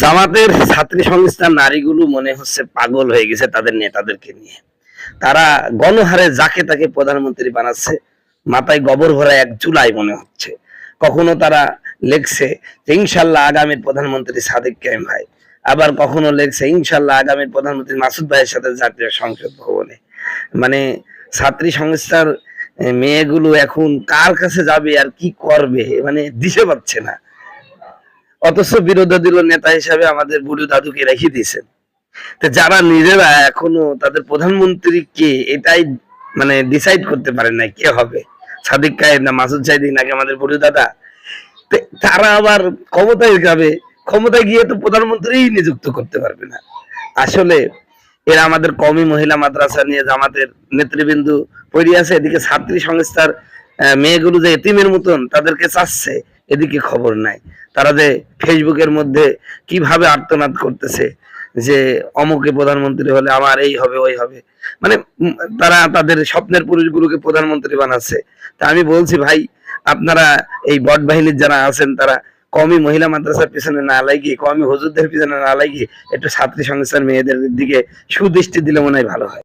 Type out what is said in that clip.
জামাতের ছাত্রী সংস্থার নারীগুলো মনে হচ্ছে পাগল হয়ে গেছে তাদের নেতাদেরকে নিয়ে। তারা গণহারে যাকে তাকে প্রধানমন্ত্রী বানাচ্ছে, মাথায় গোবর ভরা এক জুলাই মনে হচ্ছে। কখনো তারা লেখছে যে ইনশাল্লাহ আগামীর প্রধানমন্ত্রী সাদিক কায়েম ভাই, আবার কখনো লেখছে ইনশাল্লাহ আগামীর প্রধানমন্ত্রী মাসুদ ভাইয়ের সাথে জাতীয় সংসদ ভবনে। মানে ছাত্রী সংস্থার মেয়েগুলো এখন কার কাছে যাবে আর কি করবে, মানে দিশে পাচ্ছে না। অথচ বিরোধী দল নেতা হিসাবে আমাদের বুড়ো দাদুকে রেখে দিয়েছেন। তো যারা নিজেরা এখনো তাদের প্রধানমন্ত্রী কে এটাই মানে ডিসাইড করতে পারে না কে হবে, সাদিক কায়েম না মাসুদ সাইদি নাকি আমাদের বুড়ো দাদা, তারা আবার ক্ষমতায় যাবে, ক্ষমতায় গিয়ে তো প্রধানমন্ত্রী নিযুক্ত করতে পারবে না। আসলে এরা আমাদের কওমি মহিলা মাদ্রাসা নিয়ে জামাতের নেতৃবৃন্দ পড়ে আছে, এদিকে ছাত্রী সংস্থার মেয়েগুলো যে এতিমের মতন তাদেরকে চাচ্ছে, এদিকে খবর নাই। তারা যে ফেসবুকের মধ্যে কিভাবে আর্তনাদ করতেছে যে অমুকে প্রধানমন্ত্রী হলে আমার এই হবে ওই হবে, মানে তারা তাদের স্বপ্নের পুরুষগুলোকে প্রধানমন্ত্রী বানাচ্ছে। তা আমি বলছি ভাই, আপনারা এই বট বাহিনীর যারা আছেন তারা কওমি মহিলা মাদ্রাসার পিছনে না লাগিয়ে, কওমি হুজুরদের পিছনে না লাগিয়ে একটু ছাত্রী সংস্থার মেয়েদের দিকে সুদৃষ্টি দিলে মনে হয় ভালো হয়।